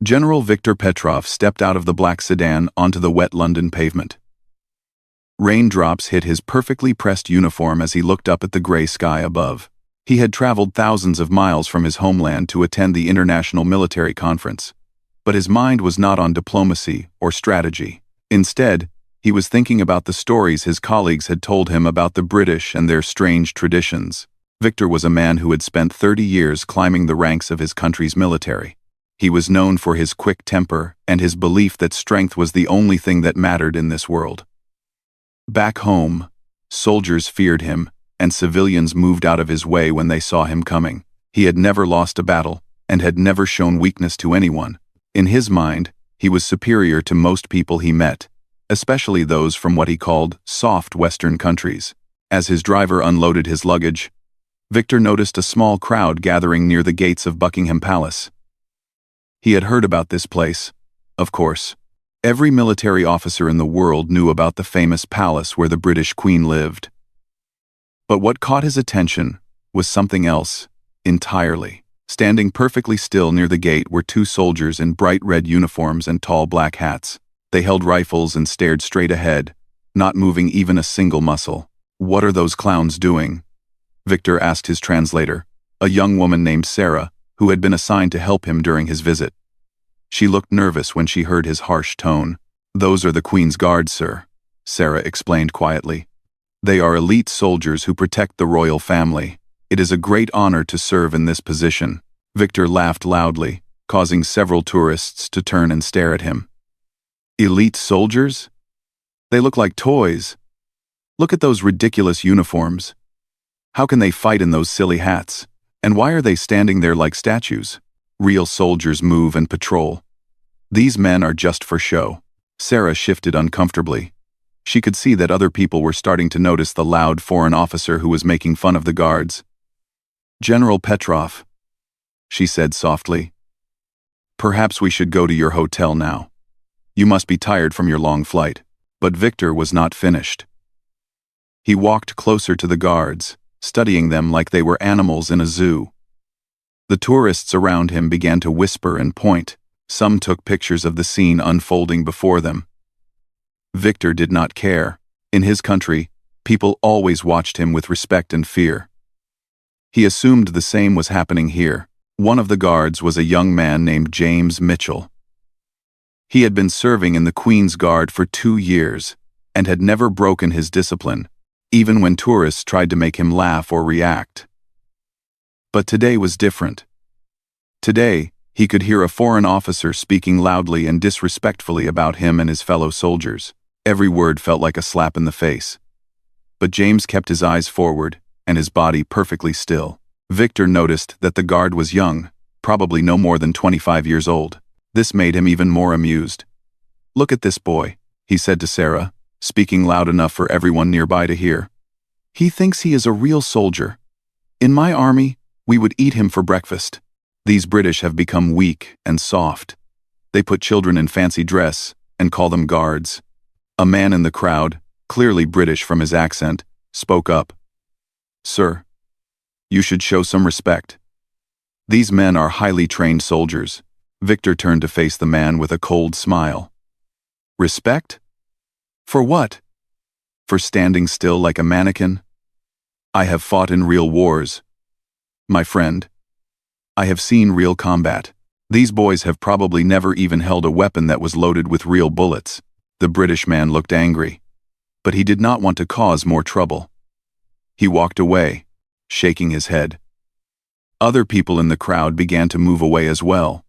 General Viktor Petrov stepped out of the black sedan onto the wet London pavement. Raindrops hit his perfectly pressed uniform as he looked up at the gray sky above. He had traveled thousands of miles from his homeland to attend the International Military Conference. But his mind was not on diplomacy or strategy. Instead, he was thinking about the stories his colleagues had told him about the British and their strange traditions. Victor was a man who had spent 30 years climbing the ranks of his country's military. He was known for his quick temper and his belief that strength was the only thing that mattered in this world. Back home, soldiers feared him, and civilians moved out of his way when they saw him coming. He had never lost a battle, and had never shown weakness to anyone. In his mind, he was superior to most people he met, especially those from what he called soft Western countries. As his driver unloaded his luggage, Victor noticed a small crowd gathering near the gates of Buckingham Palace. He had heard about this place, of course. Every military officer in the world knew about the famous palace where the British Queen lived. But what caught his attention was something else entirely. Standing perfectly still near the gate were two soldiers in bright red uniforms and tall black hats. They held rifles and stared straight ahead, not moving even a single muscle. "What are those clowns doing?" Victor asked his translator, a young woman named Sarah, who had been assigned to help him during his visit. She looked nervous when she heard his harsh tone. "Those are the Queen's guards, sir," Sarah explained quietly. "They are elite soldiers who protect the royal family. It is a great honor to serve in this position." Victor laughed loudly, causing several tourists to turn and stare at him. "Elite soldiers? They look like toys. Look at those ridiculous uniforms. How can they fight in those silly hats? And why are they standing there like statues? Real soldiers move and patrol. These men are just for show." Sarah shifted uncomfortably. She could see that other people were starting to notice the loud foreign officer who was making fun of the guards. "General Petrov," she said softly, "perhaps we should go to your hotel now. You must be tired from your long flight." But Victor was not finished. He walked closer to the guards, studying them like they were animals in a zoo. The tourists around him began to whisper and point. Some took pictures of the scene unfolding before them. Victor did not care. In his country, people always watched him with respect and fear. He assumed the same was happening here. One of the guards was a young man named James Mitchell. He had been serving in the Queen's Guard for 2 years, and had never broken his discipline, even when tourists tried to make him laugh or react. But today was different. Today, he could hear a foreign officer speaking loudly and disrespectfully about him and his fellow soldiers. Every word felt like a slap in the face. But James kept his eyes forward, and his body perfectly still. Victor noticed that the guard was young, probably no more than 25 years old. This made him even more amused. "Look at this boy," he said to Sarah, speaking loud enough for everyone nearby to hear. "He thinks he is a real soldier. In my army, we would eat him for breakfast. These British have become weak and soft. They put children in fancy dress and call them guards." A man in the crowd, clearly British from his accent, spoke up. "Sir, you should show some respect. These men are highly trained soldiers." Victor turned to face the man with a cold smile. "Respect? For what? For standing still like a mannequin? I have fought in real wars, my friend. I have seen real combat. These boys have probably never even held a weapon that was loaded with real bullets." The British man looked angry, but he did not want to cause more trouble. He walked away, shaking his head. Other people in the crowd began to move away as well.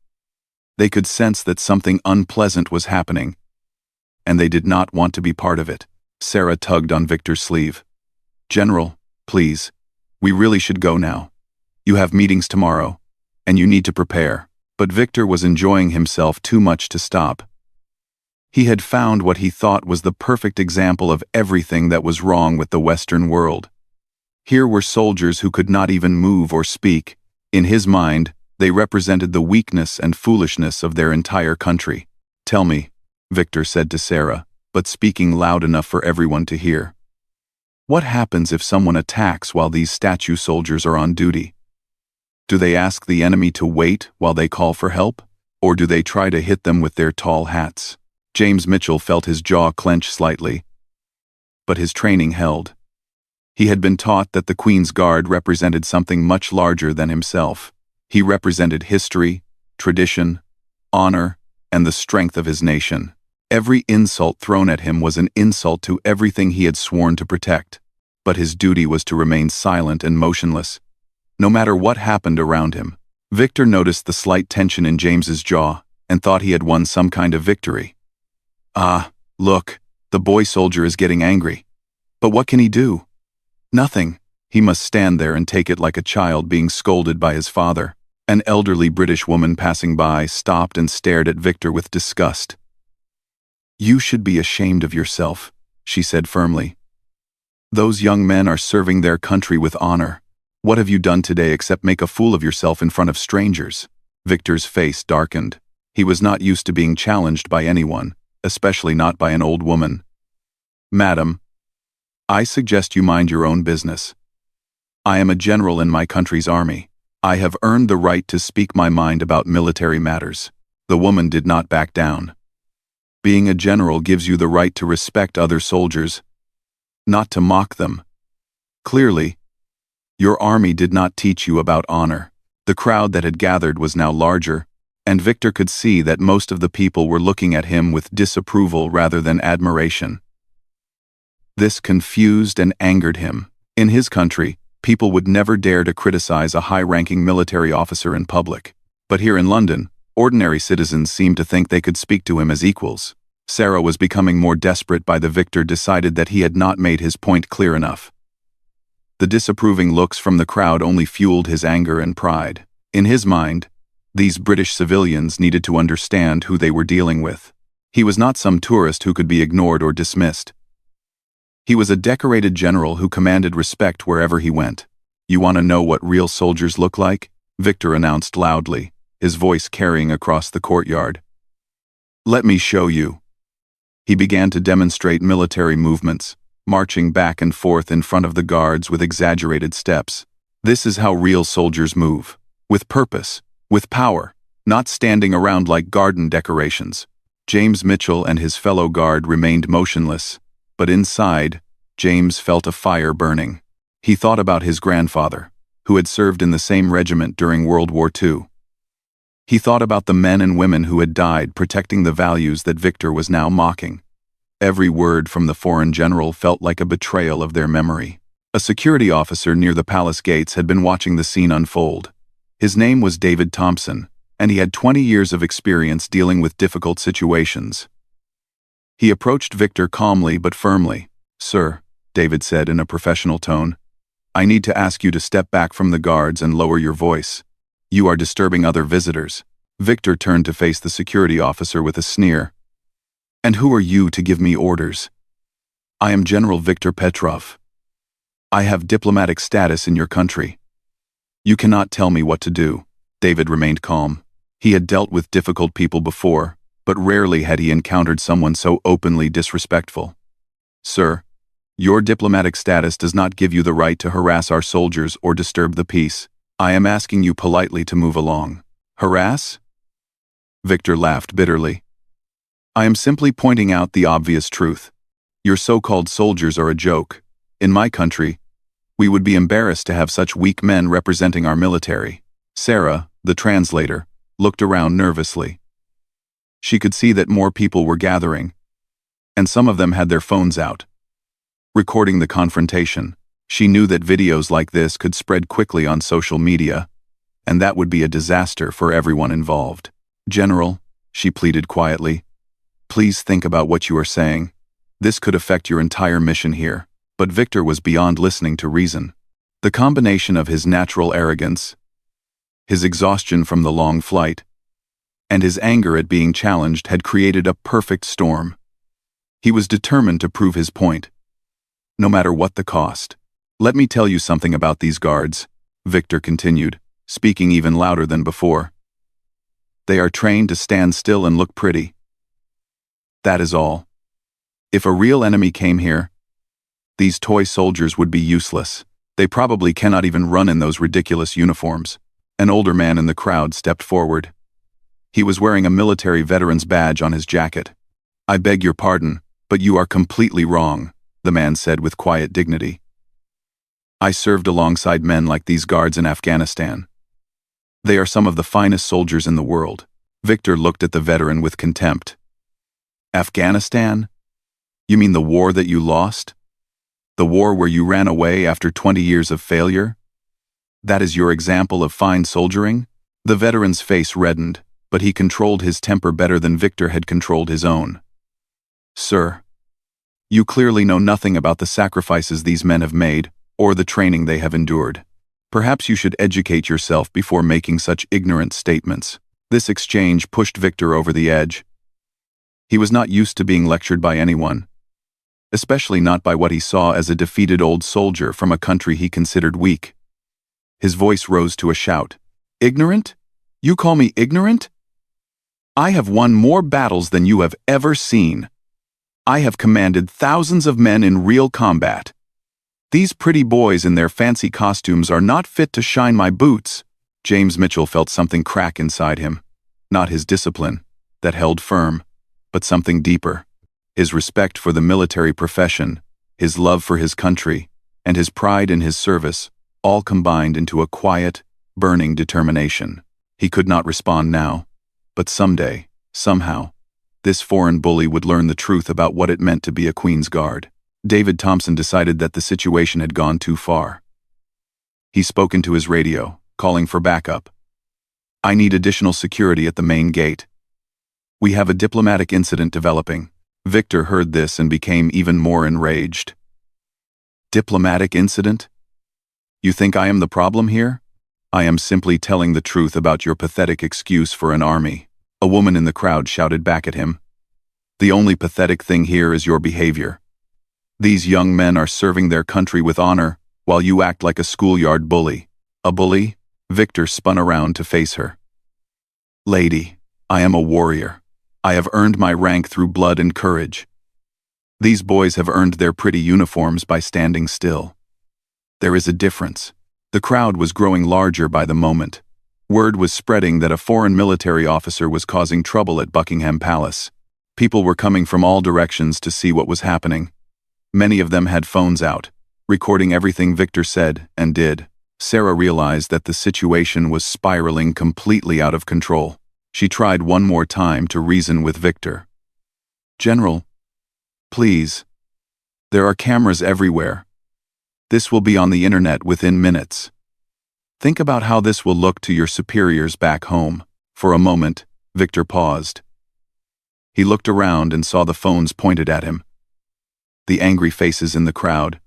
They could sense that something unpleasant was happening, and they did not want to be part of it. Sarah tugged on Victor's sleeve. "General, please, we really should go now. You have meetings tomorrow, and you need to prepare." But Victor was enjoying himself too much to stop. He had found what he thought was the perfect example of everything that was wrong with the Western world. Here were soldiers who could not even move or speak. In his mind, they represented the weakness and foolishness of their entire country. "Tell me," Victor said to Sarah, but speaking loud enough for everyone to hear. "What happens if someone attacks while these statue soldiers are on duty? Do they ask the enemy to wait while they call for help?" Or do they try to hit them with their tall hats? James Mitchell felt his jaw clench slightly. But his training held. He had been taught that the Queen's Guard represented something much larger than himself. He represented history, tradition, honor, and the strength of his nation. Every insult thrown at him was an insult to everything he had sworn to protect. But his duty was to remain silent and motionless, no matter what happened around him. Victor noticed the slight tension in James's jaw and thought he had won some kind of victory. Ah, look, the boy soldier is getting angry. But what can he do? Nothing. He must stand there and take it like a child being scolded by his father. An elderly British woman passing by stopped and stared at Victor with disgust. "You should be ashamed of yourself," she said firmly. "Those young men are serving their country with honor. What have you done today except make a fool of yourself in front of strangers?" Victor's face darkened. He was not used to being challenged by anyone, especially not by an old woman. "Madam, I suggest you mind your own business. I am a general in my country's army. I have earned the right to speak my mind about military matters." The woman did not back down. "Being a general gives you the right to respect other soldiers, not to mock them. Clearly, your army did not teach you about honor." The crowd that had gathered was now larger, and Victor could see that most of the people were looking at him with disapproval rather than admiration. This confused and angered him. In his country, people would never dare to criticize a high-ranking military officer in public. But here in London, ordinary citizens seemed to think they could speak to him as equals. Sarah was becoming more desperate by the Victor decided that he had not made his point clear enough. The disapproving looks from the crowd only fueled his anger and pride. In his mind, these British civilians needed to understand who they were dealing with. He was not some tourist who could be ignored or dismissed. He was a decorated general who commanded respect wherever he went. "You want to know what real soldiers look like?" Victor announced loudly, his voice carrying across the courtyard. "Let me show you." He began to demonstrate military movements, marching back and forth in front of the guards with exaggerated steps. "This is how real soldiers move. With purpose, with power, not standing around like garden decorations." James Mitchell and his fellow guard remained motionless, but inside, James felt a fire burning. He thought about his grandfather, who had served in the same regiment during World War II. He thought about the men and women who had died protecting the values that Victor was now mocking. Every word from the foreign general felt like a betrayal of their memory. A security officer near the palace gates had been watching the scene unfold. His name was David Thompson, and he had 20 years of experience dealing with difficult situations. He approached Victor calmly but firmly. "Sir," David said in a professional tone, "I need to ask you to step back from the guards and lower your voice. You are disturbing other visitors." Victor turned to face the security officer with a sneer. "And who are you to give me orders?" "I am General Victor Petrov. I have diplomatic status in your country. You cannot tell me what to do." David remained calm. He had dealt with difficult people before, but rarely had he encountered someone so openly disrespectful. "Sir, your diplomatic status does not give you the right to harass our soldiers or disturb the peace. I am asking you politely to move along." "Harass?" Victor laughed bitterly. "I am simply pointing out the obvious truth. Your so-called soldiers are a joke. In my country, we would be embarrassed to have such weak men representing our military." Sarah, the translator, looked around nervously. She could see that more people were gathering, and some of them had their phones out, recording the confrontation. She knew that videos like this could spread quickly on social media, and that would be a disaster for everyone involved. "General," she pleaded quietly, "please think about what you are saying. This could affect your entire mission here." But Victor was beyond listening to reason. The combination of his natural arrogance, his exhaustion from the long flight, and his anger at being challenged had created a perfect storm. He was determined to prove his point, no matter what the cost. "Let me tell you something about these guards," Victor continued, speaking even louder than before. "They are trained to stand still and look pretty. That is all. If a real enemy came here, these toy soldiers would be useless. They probably cannot even run in those ridiculous uniforms." An older man in the crowd stepped forward. He was wearing a military veteran's badge on his jacket. "I beg your pardon, but you are completely wrong," the man said with quiet dignity. "I served alongside men like these guards in Afghanistan. They are some of the finest soldiers in the world." Victor looked at the veteran with contempt. "Afghanistan? You mean the war that you lost? The war where you ran away after 20 years of failure? That is your example of fine soldiering?" The veteran's face reddened, but he controlled his temper better than Victor had controlled his own. "Sir, you clearly know nothing about the sacrifices these men have made, or the training they have endured. Perhaps you should educate yourself before making such ignorant statements." This exchange pushed Victor over the edge. He was not used to being lectured by anyone, especially not by what he saw as a defeated old soldier from a country he considered weak. His voice rose to a shout. "Ignorant? You call me ignorant? I have won more battles than you have ever seen. I have commanded thousands of men in real combat. These pretty boys in their fancy costumes are not fit to shine my boots." James Mitchell felt something crack inside him. Not his discipline, that held firm, but something deeper. His respect for the military profession, his love for his country, and his pride in his service, all combined into a quiet, burning determination. He could not respond now, but someday, somehow, this foreign bully would learn the truth about what it meant to be a Queen's Guard. David Thompson decided that the situation had gone too far. He spoke into his radio, calling for backup. "I need additional security at the main gate. We have a diplomatic incident developing." Victor heard this and became even more enraged. "Diplomatic incident? You think I am the problem here? I am simply telling the truth about your pathetic excuse for an army." A woman in the crowd shouted back at him. "The only pathetic thing here is your behavior. These young men are serving their country with honor, while you act like a schoolyard bully." "A bully?" Victor spun around to face her. "Lady, I am a warrior. I have earned my rank through blood and courage. These boys have earned their pretty uniforms by standing still. There is a difference." The crowd was growing larger by the moment. Word was spreading that a foreign military officer was causing trouble at Buckingham Palace. People were coming from all directions to see what was happening. Many of them had phones out, recording everything Victor said and did. Sarah realized that the situation was spiraling completely out of control. She tried one more time to reason with Victor. "General, please. There are cameras everywhere. This will be on the internet within minutes. Think about how this will look to your superiors back home." For a moment, Victor paused. He looked around and saw the phones pointed at him, the angry faces in the crowd,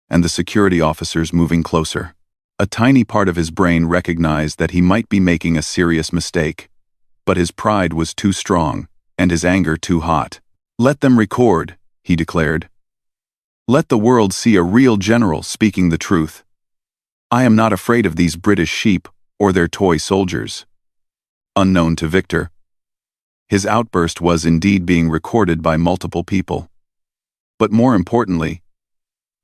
and the security officers moving closer. A tiny part of his brain recognized that he might be making a serious mistake, but his pride was too strong, and his anger too hot. "Let them record," he declared. "Let the world see a real general speaking the truth. I am not afraid of these British sheep or their toy soldiers." Unknown to Victor, his outburst was indeed being recorded by multiple people. But more importantly,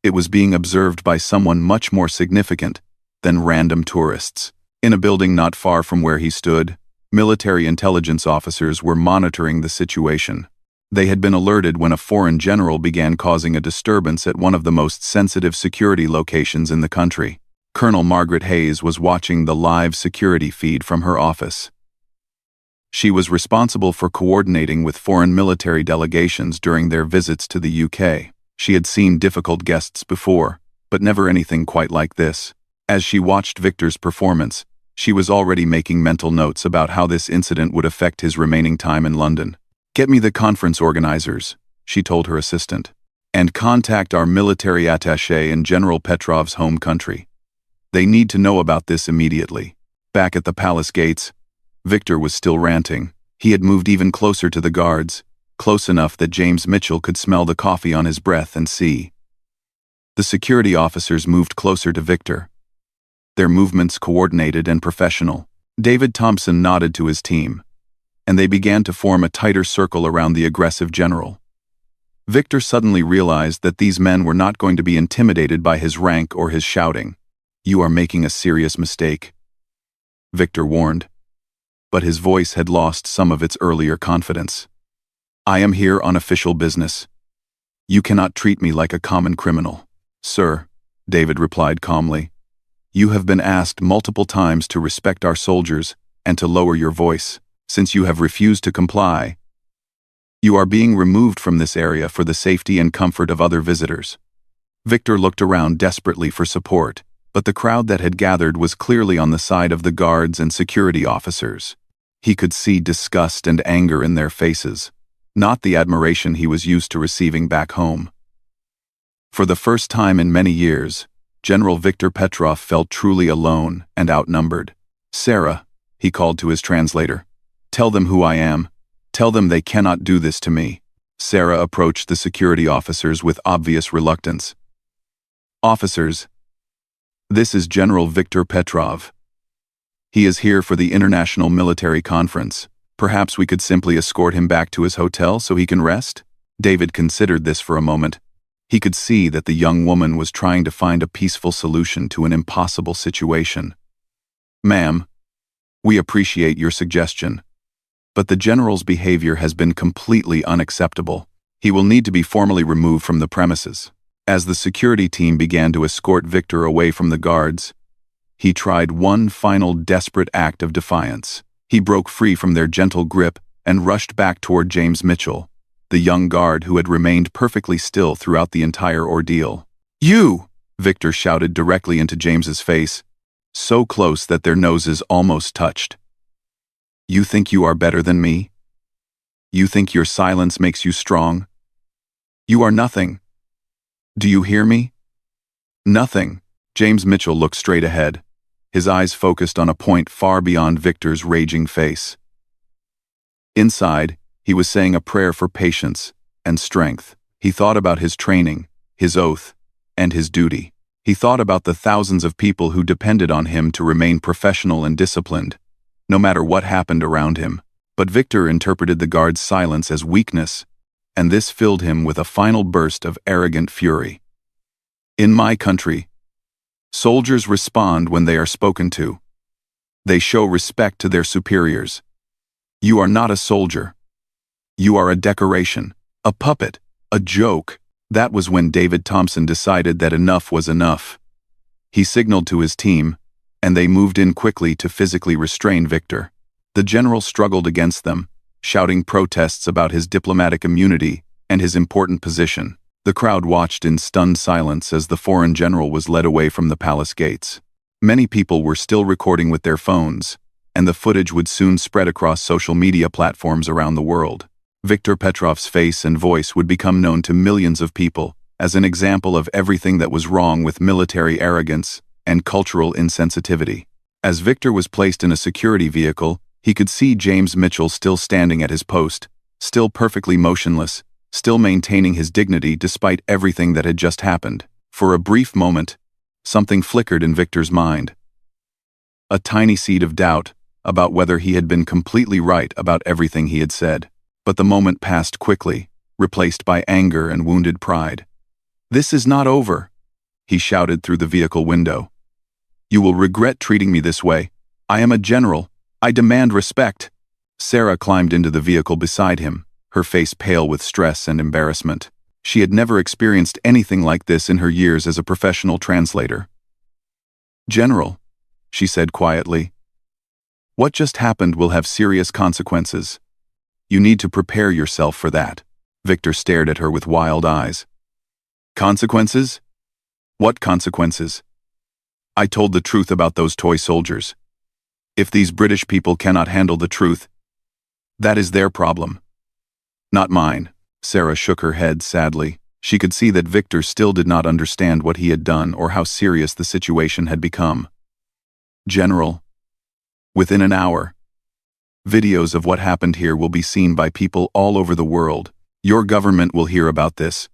it was being observed by someone much more significant than random tourists. In a building not far from where he stood, military intelligence officers were monitoring the situation. They had been alerted when a foreign general began causing a disturbance at one of the most sensitive security locations in the country. Colonel Margaret Hayes was watching the live security feed from her office. She was responsible for coordinating with foreign military delegations during their visits to the UK. She had seen difficult guests before, but never anything quite like this. As she watched Victor's performance, she was already making mental notes about how this incident would affect his remaining time in London. "Get me the conference organizers," she told her assistant, "and contact our military attaché in General Petrov's home country. They need to know about this immediately." Back at the palace gates, Victor was still ranting. He had moved even closer to the guards, close enough that James Mitchell could smell the coffee on his breath and see. The security officers moved closer to Victor, their movements coordinated and professional. David Thompson nodded to his team, and they began to form a tighter circle around the aggressive general. Victor suddenly realized that these men were not going to be intimidated by his rank or his shouting. "You are making a serious mistake," Victor warned. but his voice had lost some of its earlier confidence. "I am here on official business. You cannot treat me like a common criminal." "Sir," David replied calmly, "you have been asked multiple times to respect our soldiers and to lower your voice. Since you have refused to comply, you are being removed from this area for the safety and comfort of other visitors." Victor looked around desperately for support, but the crowd that had gathered was clearly on the side of the guards and security officers. He could see disgust and anger in their faces, not the admiration he was used to receiving back home. For the first time in many years, General Viktor Petrov felt truly alone and outnumbered. "Sarah," he called to his translator, "tell them who I am. Tell them they cannot do this to me." Sarah approached the security officers with obvious reluctance. "Officers, this is General Viktor Petrov. He is here for the International Military Conference. Perhaps we could simply escort him back to his hotel so he can rest?" David considered this for a moment. He could see that the young woman was trying to find a peaceful solution to an impossible situation. "Ma'am, we appreciate your suggestion, but the general's behavior has been completely unacceptable. He will need to be formally removed from the premises." As the security team began to escort Victor away from the guards, he tried one final desperate act of defiance. He broke free from their gentle grip and rushed back toward James Mitchell, the young guard who had remained perfectly still throughout the entire ordeal. "You!" Victor shouted directly into James's face, so close that their noses almost touched. "You think you are better than me? You think your silence makes you strong? You are nothing. Do you hear me? Nothing." James Mitchell looked straight ahead, his eyes focused on a point far beyond Victor's raging face. Inside, he was saying a prayer for patience and strength. He thought about his training, his oath, and his duty. He thought about the thousands of people who depended on him to remain professional and disciplined, no matter what happened around him. But Victor interpreted the guard's silence as weakness, and this filled him with a final burst of arrogant fury. "In my country, soldiers respond when they are spoken to. They show respect to their superiors. You are not a soldier. You are a decoration, a puppet, a joke." That was when David Thompson decided that enough was enough. He signaled to his team, and they moved in quickly to physically restrain Victor. The general struggled against them, shouting protests about his diplomatic immunity and his important position. The crowd watched in stunned silence as the foreign general was led away from the palace gates. Many people were still recording with their phones, and the footage would soon spread across social media platforms around the world. Viktor Petrov's face and voice would become known to millions of people as an example of everything that was wrong with military arrogance and cultural insensitivity. As Victor was placed in a security vehicle, he could see James Mitchell still standing at his post, still perfectly motionless, still maintaining his dignity despite everything that had just happened. For a brief moment, something flickered in Victor's mind. A tiny seed of doubt about whether he had been completely right about everything he had said. But the moment passed quickly, replaced by anger and wounded pride. "This is not over," he shouted through the vehicle window. "You will regret treating me this way. I am a general. I demand respect." Sarah climbed into the vehicle beside him, her face pale with stress and embarrassment. She had never experienced anything like this in her years as a professional translator. "General," she said quietly, "what just happened will have serious consequences. You need to prepare yourself for that." Victor stared at her with wild eyes. "Consequences? What consequences?" "I told the truth about those toy soldiers. If these British people cannot handle the truth, that is their problem, not mine." Sarah shook her head sadly. She could see that Victor still did not understand what he had done or how serious the situation had become. "General, within an hour, videos of what happened here will be seen by people all over the world. Your government will hear about this.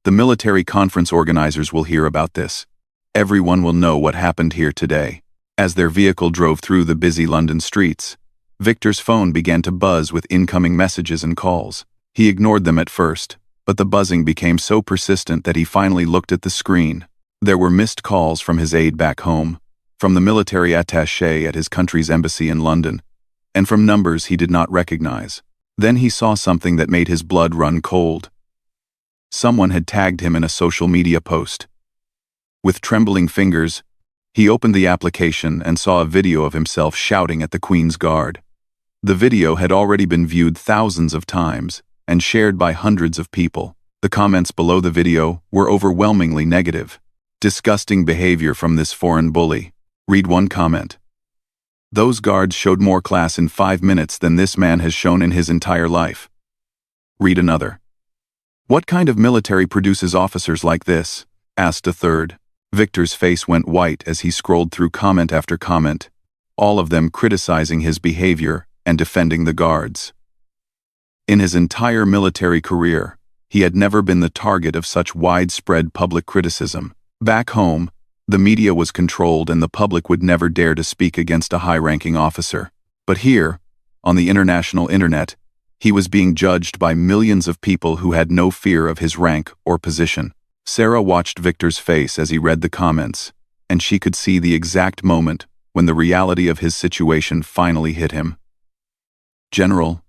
The military conference organizers will hear about this. Everyone will know what happened here today." As their vehicle drove through the busy London streets, Victor's phone began to buzz with incoming messages and calls. He ignored them at first, but the buzzing became so persistent that he finally looked at the screen. There were missed calls from his aide back home, from the military attaché at his country's embassy in London, and from numbers he did not recognize. Then he saw something that made his blood run cold. Someone had tagged him in a social media post. With trembling fingers, he opened the application and saw a video of himself shouting at the Queen's Guard. The video had already been viewed thousands of times and shared by hundreds of people. The comments below the video were overwhelmingly negative. Disgusting behavior from this foreign bully. Read one comment. Those guards showed more class in 5 minutes than this man has shown in his entire life. Read another. What kind of military produces officers like this? Asked a third. Victor's face went white as he scrolled through comment after comment, all of them criticizing his behavior and defending the guards. In his entire military career, he had never been the target of such widespread public criticism. Back home, the media was controlled and the public would never dare to speak against a high-ranking officer. But here, on the international internet, he was being judged by millions of people who had no fear of his rank or position. Sarah watched Victor's face as he read the comments, and she could see the exact moment when the reality of his situation finally hit him. "General,"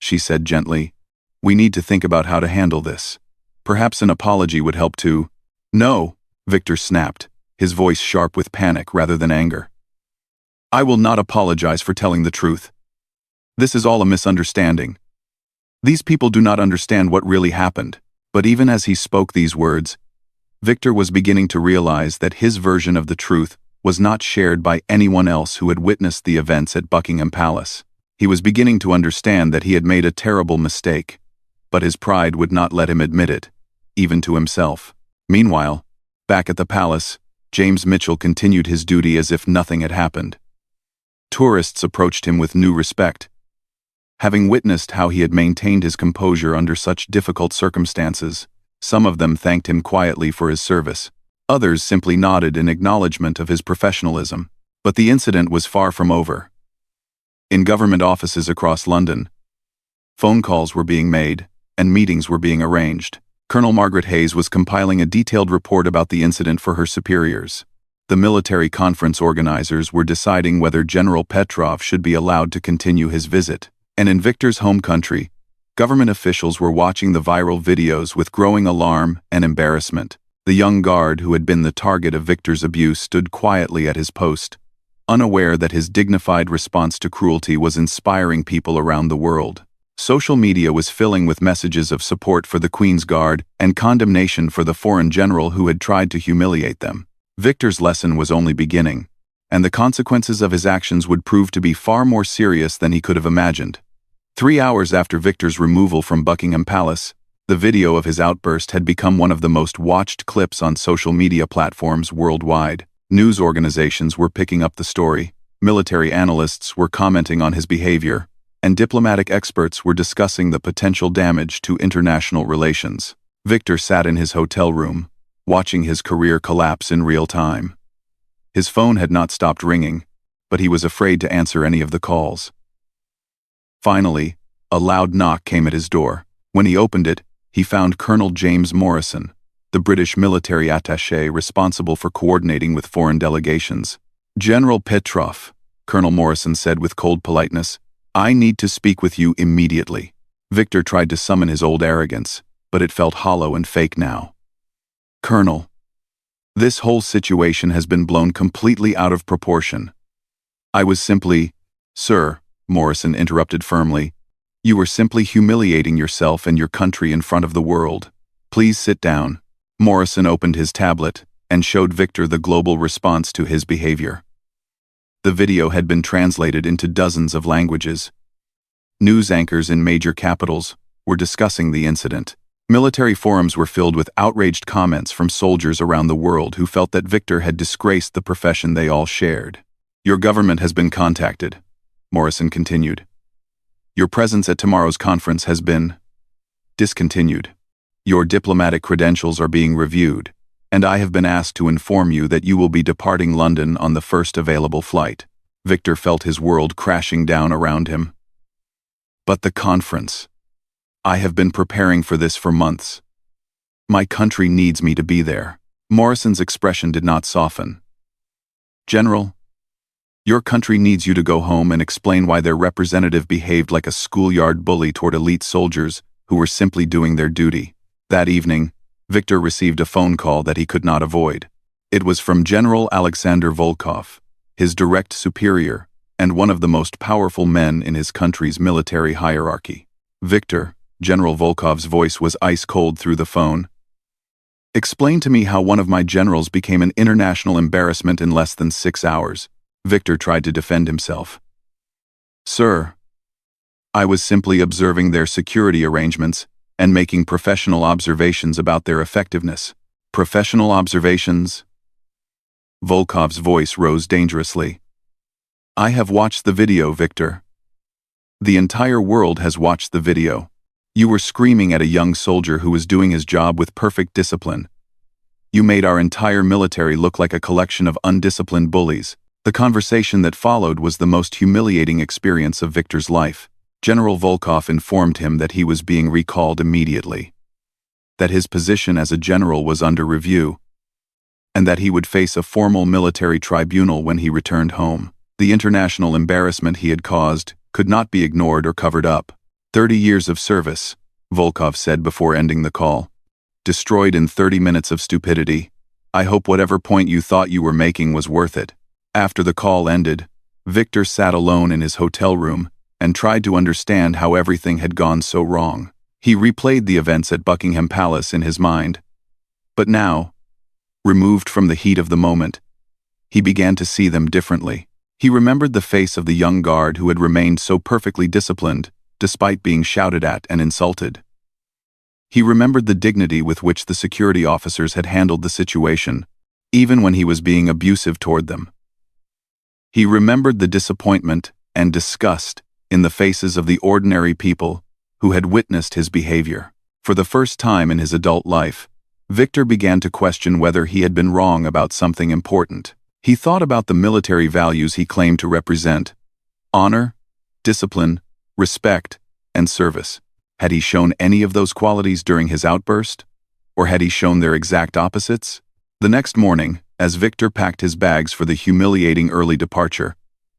she said gently, "we need to think about how to handle this. Perhaps an apology would help too." "No," Victor snapped, his voice sharp with panic rather than anger. "I will not apologize for telling the truth. This is all a misunderstanding. These people do not understand what really happened." But even as he spoke these words, Victor was beginning to realize that his version of the truth was not shared by anyone else who had witnessed the events at Buckingham Palace. He was beginning to understand that he had made a terrible mistake, but his pride would not let him admit it, even to himself. Meanwhile, back at the palace, James Mitchell continued his duty as if nothing had happened. Tourists approached him with new respect. Having witnessed how he had maintained his composure under such difficult circumstances, some of them thanked him quietly for his service. Others simply nodded in acknowledgement of his professionalism. But the incident was far from over. In government offices across London, phone calls were being made, and meetings were being arranged. Colonel Margaret Hayes was compiling a detailed report about the incident for her superiors. The military conference organizers were deciding whether General Petrov should be allowed to continue his visit. And in Victor's home country, government officials were watching the viral videos with growing alarm and embarrassment. The young guard who had been the target of Victor's abuse stood quietly at his post, unaware that his dignified response to cruelty was inspiring people around the world. Social media was filling with messages of support for the Queen's Guard and condemnation for the foreign general who had tried to humiliate them. Victor's lesson was only beginning, and the consequences of his actions would prove to be far more serious than he could have imagined. 3 hours after Victor's removal from Buckingham Palace, the video of his outburst had become one of the most watched clips on social media platforms worldwide. News organizations were picking up the story, military analysts were commenting on his behavior, and diplomatic experts were discussing the potential damage to international relations. Victor sat in his hotel room, watching his career collapse in real time. His phone had not stopped ringing, but he was afraid to answer any of the calls. Finally, a loud knock came at his door. When he opened it, he found Colonel James Morrison, the British military attaché responsible for coordinating with foreign delegations. "General Petrov," Colonel Morrison said with cold politeness, "I need to speak with you immediately." Victor tried to summon his old arrogance, but it felt hollow and fake now. "Colonel, this whole situation has been blown completely out of proportion. I was simply—" "Sir," Morrison interrupted firmly, "you were simply humiliating yourself and your country in front of the world. Please sit down." Morrison opened his tablet and showed Victor the global response to his behavior. The video had been translated into dozens of languages. News anchors in major capitals were discussing the incident. Military forums were filled with outraged comments from soldiers around the world who felt that Victor had disgraced the profession they all shared. "Your government has been contacted," Morrison continued. "Your presence at tomorrow's conference has been discontinued. Your diplomatic credentials are being reviewed, and I have been asked to inform you that you will be departing London on the first available flight." Victor felt his world crashing down around him. "But the conference. I have been preparing for this for months. My country needs me to be there." Morrison's expression did not soften. "General, Your country needs you to go home and explain why their representative behaved like a schoolyard bully toward elite soldiers who were simply doing their duty. That evening, Victor received a phone call that he could not avoid. It was from General Alexander Volkov, his direct superior, and one of the most powerful men in his country's military hierarchy. Victor, General Volkov's voice was ice-cold through the phone. Explain to me how one of my generals became an international embarrassment in less than 6 hours. Victor tried to defend himself. Sir, I was simply observing their security arrangements and making professional observations about their effectiveness. Professional observations? Volkov's voice rose dangerously. I have watched the video, Victor. The entire world has watched the video. You were screaming at a young soldier who was doing his job with perfect discipline. You made our entire military look like a collection of undisciplined bullies. The conversation that followed was the most humiliating experience of Victor's life. General Volkov informed him that he was being recalled immediately, that his position as a general was under review, and that he would face a formal military tribunal when he returned home. The international embarrassment he had caused could not be ignored or covered up. 30 years of service, Volkov said before ending the call. Destroyed in 30 minutes of stupidity. I hope whatever point you thought you were making was worth it. After the call ended, Victor sat alone in his hotel room and tried to understand how everything had gone so wrong. He replayed the events at Buckingham Palace in his mind. But now, removed from the heat of the moment, he began to see them differently. He remembered the face of the young guard who had remained so perfectly disciplined, despite being shouted at and insulted. He remembered the dignity with which the security officers had handled the situation, even when he was being abusive toward them. He remembered the disappointment and disgust in the faces of the ordinary people who had witnessed his behavior. For the first time in his adult life, Victor began to question whether he had been wrong about something important. He thought about the military values he claimed to represent: honor, discipline, respect, and service. Had he shown any of those qualities during his outburst? Or had he shown their exact opposites? The next morning, as Victor packed his bags for the humiliating early departure,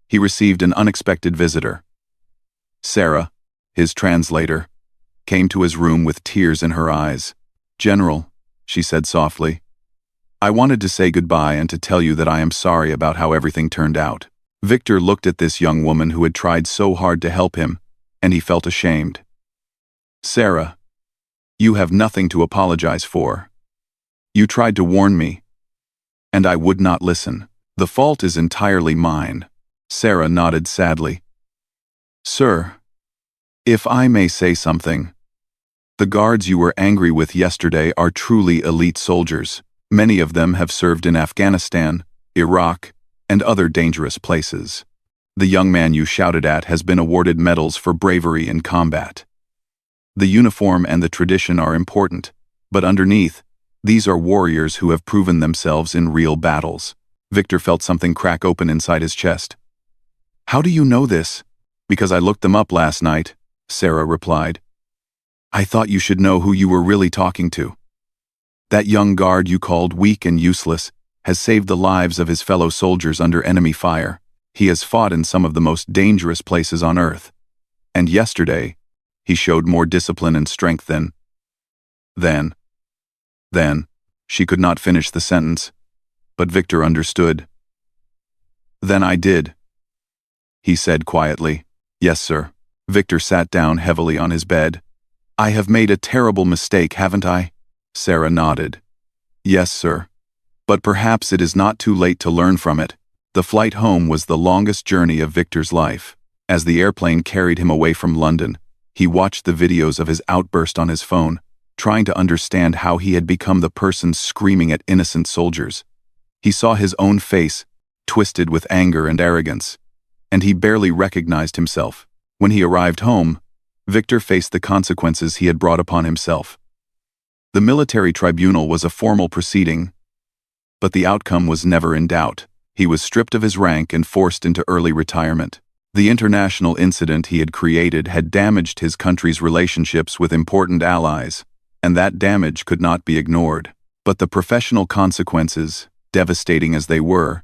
he received an unexpected visitor. Sarah, his translator, came to his room with tears in her eyes. "General," she said softly, "I wanted to say goodbye and to tell you that I am sorry about how everything turned out." Victor looked at this young woman who had tried so hard to help him, and he felt ashamed. "Sarah, you have nothing to apologize for. You tried to warn me, and I would not listen. The fault is entirely mine." Sarah nodded sadly. "Sir, if I may say something, the guards you were angry with yesterday are truly elite soldiers. Many of them have served in Afghanistan, Iraq, and other dangerous places. The young man you shouted at has been awarded medals for bravery in combat. The uniform and the tradition are important, but underneath, these are warriors who have proven themselves in real battles." Victor felt something crack open inside his chest. "How do you know this?" "Because I looked them up last night," Sarah replied. "I thought you should know who you were really talking to. That young guard you called weak and useless has saved the lives of his fellow soldiers under enemy fire. He has fought in some of the most dangerous places on earth. And yesterday, he showed more discipline and strength than..." Then, she could not finish the sentence, but Victor understood. "Then I did," he said quietly. "Yes, sir." Victor sat down heavily on his bed. "I have made a terrible mistake, haven't I?" Sarah nodded. "Yes, sir. But perhaps it is not too late to learn from it." The flight home was the longest journey of Victor's life. As the airplane carried him away from London, he watched the videos of his outburst on his phone, trying to understand how he had become the person screaming at innocent soldiers. He saw his own face, twisted with anger and arrogance, and he barely recognized himself. When he arrived home, Victor faced the consequences he had brought upon himself. The military tribunal was a formal proceeding, but the outcome was never in doubt. He was stripped of his rank and forced into early retirement. The international incident he had created had damaged his country's relationships with important allies, and that damage could not be ignored. But the professional consequences, devastating as they were,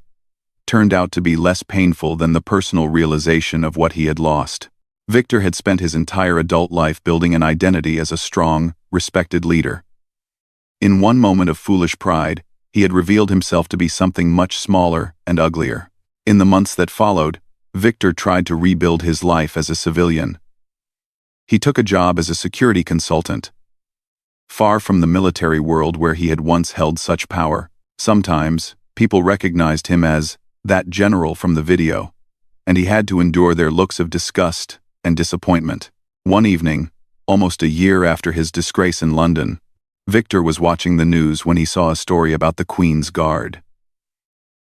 turned out to be less painful than the personal realization of what he had lost. Victor had spent his entire adult life building an identity as a strong, respected leader. In one moment of foolish pride, he had revealed himself to be something much smaller and uglier. In the months that followed, Victor tried to rebuild his life as a civilian. He took a job as a security consultant. Far from the military world where he had once held such power, sometimes people recognized him as that general from the video, and he had to endure their looks of disgust and disappointment. One evening, almost a year after his disgrace in London, Victor was watching the news when he saw a story about the Queen's Guard.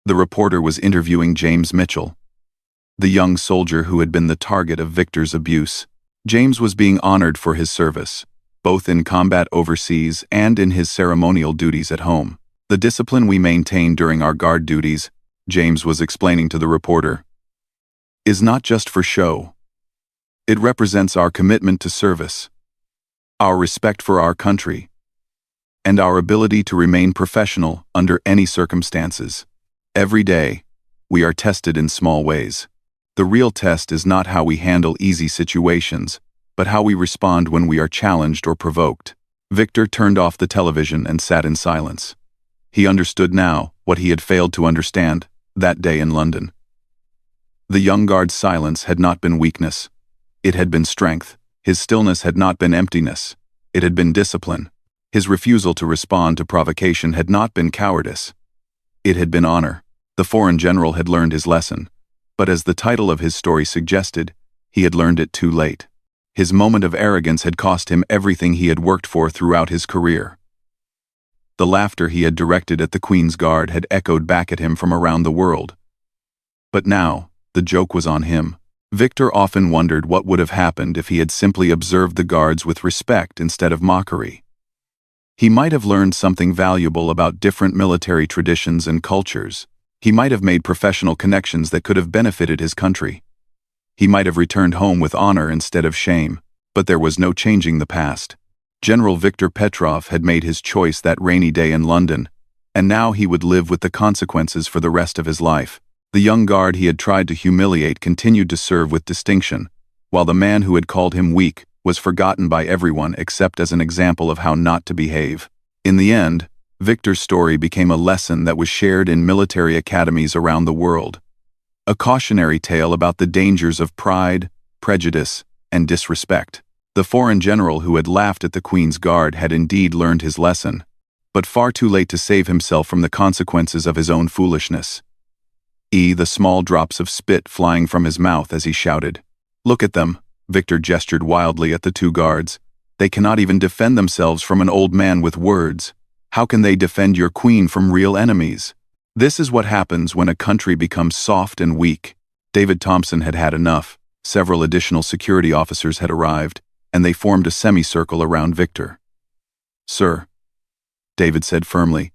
The reporter was interviewing James Mitchell, the young soldier who had been the target of Victor's abuse. James was being honored for his service, both in combat overseas and in his ceremonial duties at home. The discipline we maintain during our guard duties, James was explaining to the reporter, is not just for show. It represents our commitment to service, our respect for our country, and our ability to remain professional under any circumstances. Every day, we are tested in small ways. The real test is not how we handle easy situations, but how we respond when we are challenged or provoked. Victor turned off the television and sat in silence. He understood now what he had failed to understand that day in London. The young guard's silence had not been weakness. It had been strength. His stillness had not been emptiness. It had been discipline. His refusal to respond to provocation had not been cowardice. It had been honor. The foreign general had learned his lesson, but as the title of his story suggested, he had learned it too late. His moment of arrogance had cost him everything he had worked for throughout his career. The laughter he had directed at the Queen's Guard had echoed back at him from around the world. But now, the joke was on him. Victor often wondered what would have happened if he had simply observed the guards with respect instead of mockery. He might have learned something valuable about different military traditions and cultures. He might have made professional connections that could have benefited his country. He might have returned home with honor instead of shame, but there was no changing the past. General Victor Petrov had made his choice that rainy day in London, and now he would live with the consequences for the rest of his life. The young guard he had tried to humiliate continued to serve with distinction, while the man who had called him weak was forgotten by everyone except as an example of how not to behave. In the end, Victor's story became a lesson that was shared in military academies around the world. A cautionary tale about the dangers of pride, prejudice, and disrespect. The foreign general who had laughed at the Queen's Guard had indeed learned his lesson, but far too late to save himself from the consequences of his own foolishness. The small drops of spit flying from his mouth as he shouted. "Look at them," Victor gestured wildly at the two guards. "They cannot even defend themselves from an old man with words. How can they defend your queen from real enemies? This is what happens when a country becomes soft and weak." David Thompson had had enough. Several additional security officers had arrived, and they formed a semicircle around Victor. "Sir," David said firmly,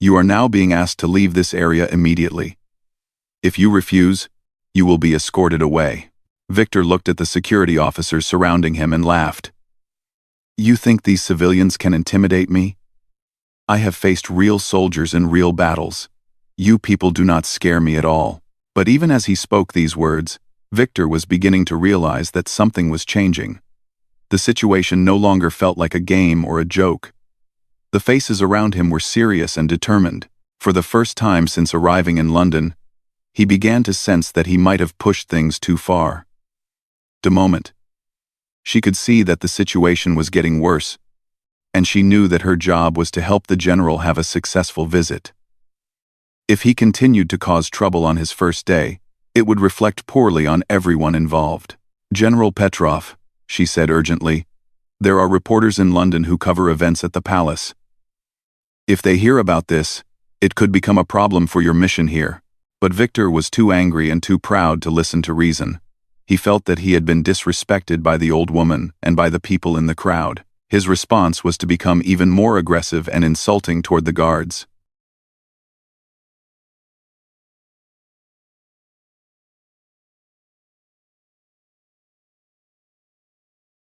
"you are now being asked to leave this area immediately. If you refuse, you will be escorted away." Victor looked at the security officers surrounding him and laughed. "You think these civilians can intimidate me? I have faced real soldiers in real battles. You people do not scare me at all." But even as he spoke these words, Victor was beginning to realize that something was changing. The situation no longer felt like a game or a joke. The faces around him were serious and determined. For the first time since arriving in London, he began to sense that he might have pushed things too far. The moment, she could see that the situation was getting worse, and she knew that her job was to help the general have a successful visit. If he continued to cause trouble on his first day, it would reflect poorly on everyone involved. "General Petrov," she said urgently, "there are reporters in London who cover events at the palace. If they hear about this, it could become a problem for your mission here." But Victor was too angry and too proud to listen to reason. He felt that he had been disrespected by the old woman and by the people in the crowd. His response was to become even more aggressive and insulting toward the guards.